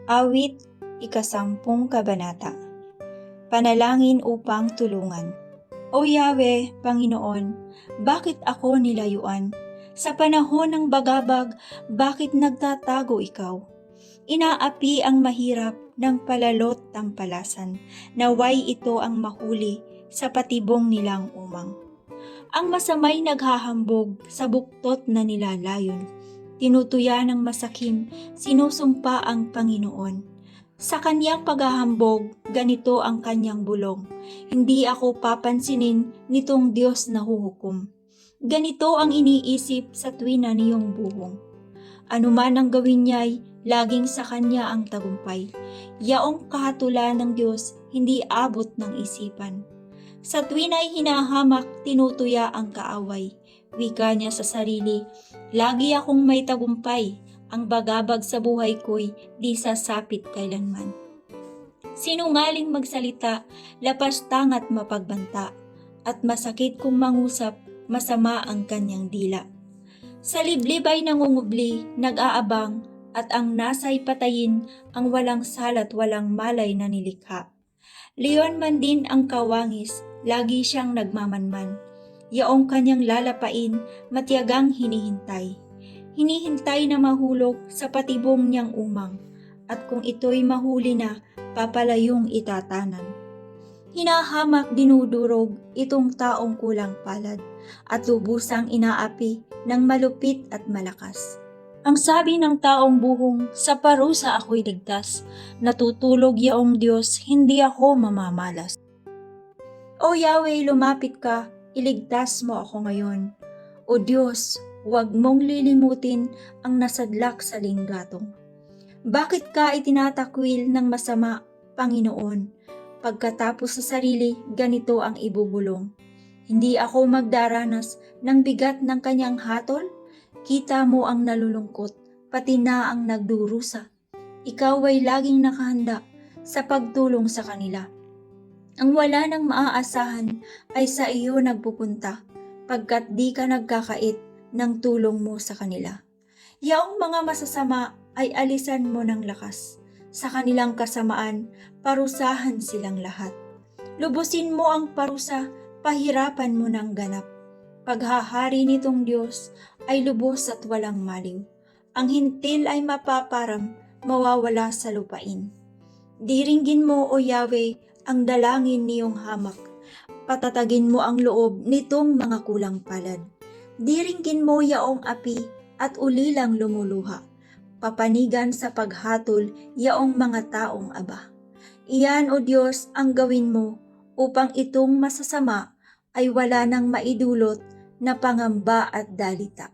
Awit, ikasampung kabanata. Panalangin upang tulungan. O Yahweh, Panginoon, bakit ako nilayuan? Sa panahon ng bagabag, bakit nagtatago ikaw? Inaapi ang mahirap ng palalot tampalasan, naway ito ang mahuli sa patibong nilang umang. Ang masamay naghahambog sa buktot na nilalayon. Tinutuya ng masakim, sinusumpa ang Panginoon. Sa kanyang paghahambog, ganito ang kanyang bulong. Hindi ako papansinin nitong Diyos na huhukom. Ganito ang iniisip sa tuwina niyong buhong. Ano man ang gawin niya'y laging sa kanya ang tagumpay. Yaong kahatulan ng Diyos, hindi abot ng isipan. Sa tuwina'y hinahamak, tinutuya ang kaaway. Wika niya sa sarili, lagi akong may tagumpay. Ang bagabag sa buhay ko'y di sasapit kailanman. Sinungaling magsalita, lapastang at mapagbanta, at masakit kung mangusap, masama ang kanyang dila. Sa liblib ay nangungubli, nag-aabang, at ang nasa'y patayin, ang walang salat walang malay na nilikha. Leon man din ang kawangis, lagi siyang nagmamanman. Yaong kanyang lalapain, matiyagang hinihintay. Hinihintay na mahulog sa patibong niyang umang, at kung ito'y mahuli na, papalayong itatanan. Hinahamak dinudurog itong taong kulang palad, at lubusang inaapi ng malupit at malakas. Ang sabi ng taong buhong, sa parusa ako'y ligtas, natutulog yaong Diyos, hindi ako mamamalas. O Yahweh, lumapit ka, iligtas mo ako ngayon. O Diyos, huwag mong lilimutin ang nasadlak sa linggatong. Bakit ka itinatakwil ng masama, Panginoon? Pagkatapos sa sarili, ganito ang ibubulong. Hindi ako magdaranas ng bigat ng kanyang hatol? Kita mo ang nalulungkot, pati na ang nagdurusa. Ikaw ay laging nakahanda sa pagtulong sa kanila. Ang wala nang maaasahan ay sa iyo nagpupunta, pagkat di ka nagkakait ng tulong mo sa kanila. Yaong mga masasama ay alisan mo ng lakas. Sa kanilang kasamaan, parusahan silang lahat. Lubusin mo ang parusa, pahirapan mo ng ganap. Paghahari nitong Diyos ay lubos at walang maliw. Ang hintil ay mapaparam, mawawala sa lupain. Diringgin mo, O Yahweh, ang dalangin niyong hamak. Patatagin mo ang loob nitong mga kulang palad. Diringgin mo yaong api at ulilang lumuluha. Papanigan sa paghatol yaong mga taong aba. Iyan, O Diyos, ang gawin mo upang itong masasama ay wala nang maidulot na pangamba at dalita.